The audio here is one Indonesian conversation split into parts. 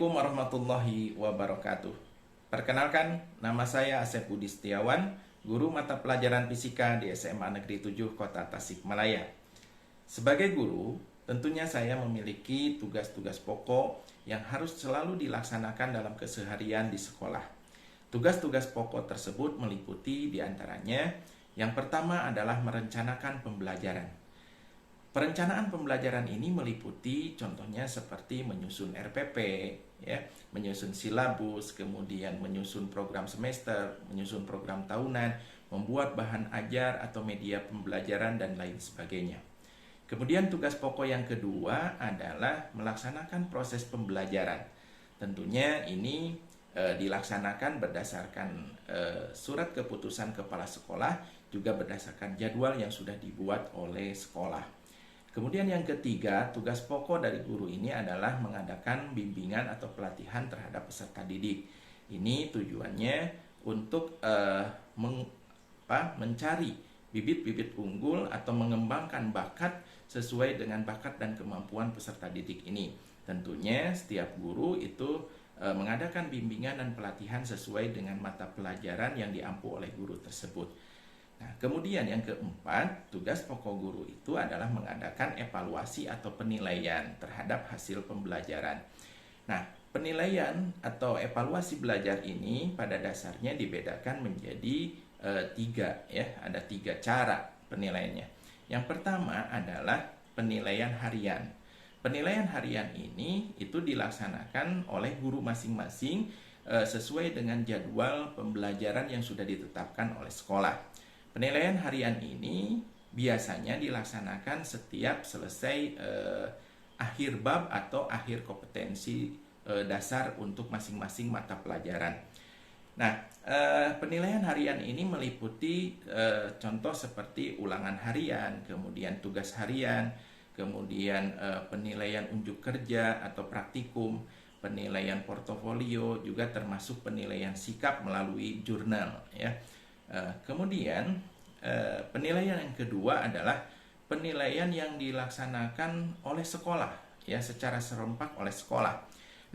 Assalamualaikum warahmatullahi wabarakatuh. Perkenalkan, nama saya Asep Budi Setiawan, guru mata pelajaran fisika di SMA Negeri 7 Kota Tasikmalaya. Sebagai guru, tentunya saya memiliki tugas-tugas pokok yang harus selalu dilaksanakan dalam keseharian di sekolah. Tugas-tugas pokok tersebut meliputi diantaranya, yang pertama adalah merencanakan pembelajaran. Perencanaan pembelajaran ini meliputi contohnya seperti menyusun RPP, ya, menyusun silabus, kemudian menyusun program semester, menyusun program tahunan, membuat bahan ajar atau media pembelajaran dan lain sebagainya. Kemudian tugas pokok yang kedua adalah melaksanakan proses pembelajaran. Tentunya ini dilaksanakan berdasarkan surat keputusan kepala sekolah, juga berdasarkan jadwal yang sudah dibuat oleh sekolah. Kemudian yang ketiga, tugas pokok dari guru ini adalah mengadakan bimbingan atau pelatihan terhadap peserta didik. Ini tujuannya untuk mencari bibit-bibit unggul atau mengembangkan bakat sesuai dengan bakat dan kemampuan peserta didik ini. Tentunya setiap guru itu mengadakan bimbingan dan pelatihan sesuai dengan mata pelajaran yang diampu oleh guru tersebut. Nah, kemudian yang keempat, tugas pokok guru itu adalah mengadakan evaluasi atau penilaian terhadap hasil pembelajaran. Nah, penilaian atau evaluasi belajar ini pada dasarnya dibedakan menjadi tiga, ya, ada tiga cara penilaiannya. Yang pertama adalah penilaian harian. Penilaian harian ini itu dilaksanakan oleh guru masing-masing sesuai dengan jadwal pembelajaran yang sudah ditetapkan oleh sekolah. Penilaian harian ini biasanya dilaksanakan setiap selesai akhir bab atau akhir kompetensi dasar untuk masing-masing mata pelajaran. Nah, penilaian harian ini meliputi contoh seperti ulangan harian, kemudian tugas harian, kemudian penilaian unjuk kerja atau praktikum, penilaian portofolio, juga termasuk penilaian sikap melalui jurnal, ya. Kemudian penilaian yang kedua adalah penilaian yang dilaksanakan oleh sekolah, ya, secara serempak oleh sekolah.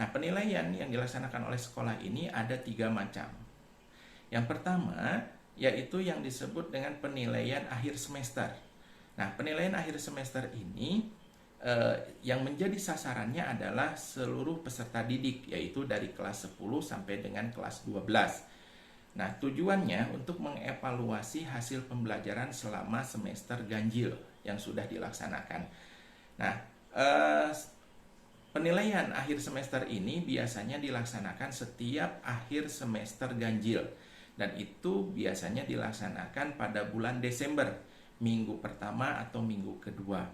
Nah, penilaian yang dilaksanakan oleh sekolah ini ada tiga macam. Yang pertama yaitu yang disebut dengan penilaian akhir semester. Nah, penilaian akhir semester ini yang menjadi sasarannya adalah seluruh peserta didik, yaitu dari kelas 10 sampai dengan kelas 12. Nah, tujuannya untuk mengevaluasi hasil pembelajaran selama semester ganjil yang sudah dilaksanakan. Nah, penilaian akhir semester ini biasanya dilaksanakan setiap akhir semester ganjil. Dan itu biasanya dilaksanakan pada bulan Desember, minggu pertama atau minggu kedua.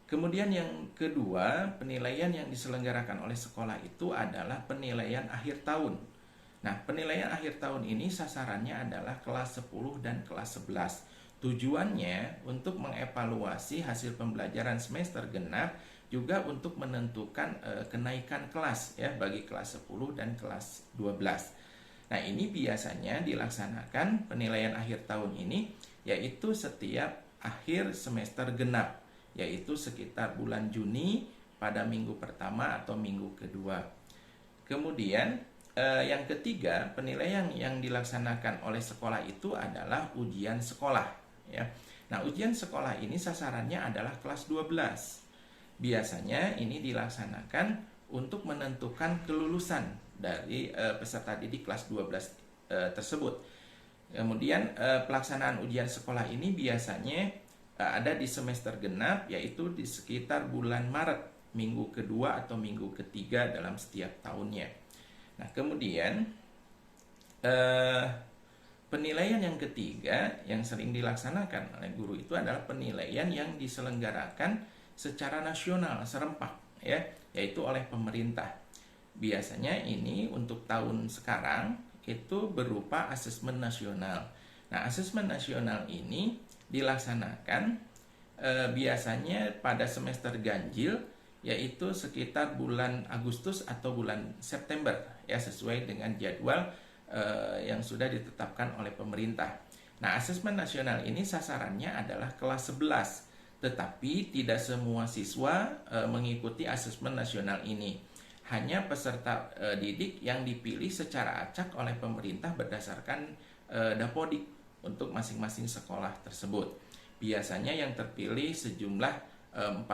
Kemudian yang kedua, penilaian yang diselenggarakan oleh sekolah itu adalah penilaian akhir tahun. Nah, penilaian akhir tahun ini sasarannya adalah kelas 10 dan kelas 11. Tujuannya untuk mengevaluasi hasil pembelajaran semester genap, juga untuk menentukan kenaikan kelas, ya, bagi kelas 10 dan kelas 12. Nah, ini biasanya dilaksanakan penilaian akhir tahun ini yaitu setiap akhir semester genap, yaitu sekitar bulan Juni pada minggu pertama atau minggu kedua. Kemudian yang ketiga, penilaian yang dilaksanakan oleh sekolah itu adalah ujian sekolah, ya. Nah, ujian sekolah ini sasarannya adalah kelas 12. Biasanya ini dilaksanakan untuk menentukan kelulusan dari peserta didik kelas 12 tersebut. Kemudian pelaksanaan ujian sekolah ini biasanya ada di semester genap, yaitu di sekitar bulan Maret, minggu kedua atau minggu ketiga dalam setiap tahunnya. Nah, kemudian penilaian yang ketiga yang sering dilaksanakan oleh guru itu adalah penilaian yang diselenggarakan secara nasional serempak, ya, yaitu oleh pemerintah. Biasanya ini untuk tahun sekarang itu berupa asesmen nasional. Nah, asesmen nasional ini dilaksanakan biasanya pada semester ganjil, yaitu sekitar bulan Agustus atau bulan September, ya, sesuai dengan jadwal yang sudah ditetapkan oleh pemerintah. Nah, asesmen nasional ini sasarannya adalah kelas 11, tetapi tidak semua siswa mengikuti asesmen nasional ini. hanya peserta didik yang dipilih secara acak oleh pemerintah berdasarkan Dapodik untuk masing-masing sekolah tersebut. Biasanya yang terpilih sejumlah 45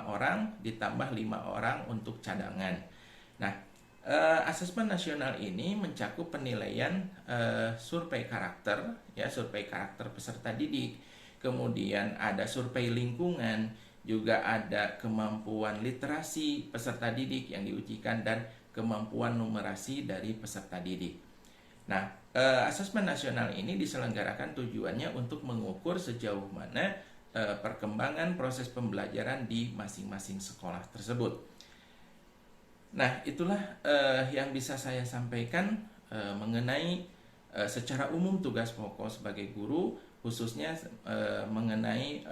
orang ditambah 5 orang untuk cadangan. Nah, asesmen nasional ini mencakup penilaian survei karakter, ya, survei karakter peserta didik. Kemudian ada survei lingkungan, juga ada kemampuan literasi peserta didik yang diujikan dan kemampuan numerasi dari peserta didik. Nah, asesmen nasional ini diselenggarakan tujuannya untuk mengukur sejauh mana perkembangan proses pembelajaran di masing-masing sekolah tersebut. Nah, itulah yang bisa saya sampaikan mengenai secara umum tugas pokok sebagai guru, khususnya mengenai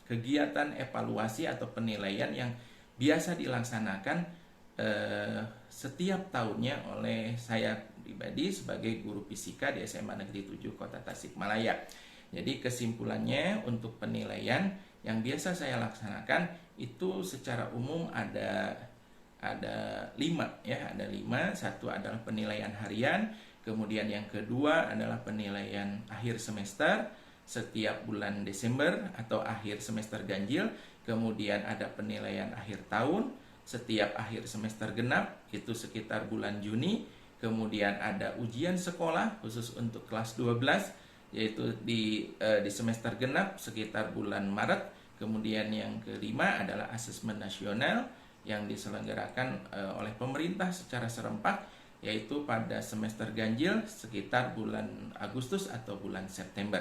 kegiatan evaluasi atau penilaian yang biasa dilaksanakan setiap tahunnya oleh saya pribadi sebagai guru fisika di SMA Negeri 7 Kota Tasikmalaya. Jadi kesimpulannya untuk penilaian yang biasa saya laksanakan itu secara umum ada 5 ya, ada 5. Satu adalah penilaian harian, kemudian yang kedua adalah penilaian akhir semester setiap bulan Desember atau akhir semester ganjil, kemudian ada penilaian akhir tahun setiap akhir semester genap itu sekitar bulan Juni, kemudian ada ujian sekolah khusus untuk kelas 12 yaitu di semester genap sekitar bulan Maret. Kemudian yang kelima adalah asesmen nasional yang diselenggarakan oleh pemerintah secara serempak yaitu pada semester ganjil sekitar bulan Agustus atau bulan September.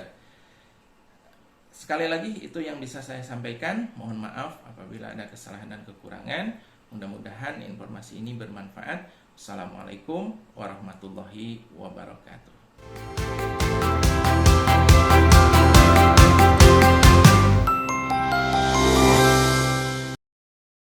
Sekali lagi itu yang bisa saya sampaikan. Mohon maaf apabila ada kesalahan dan kekurangan. Mudah-mudahan informasi ini bermanfaat. Assalamualaikum warahmatullahi wabarakatuh.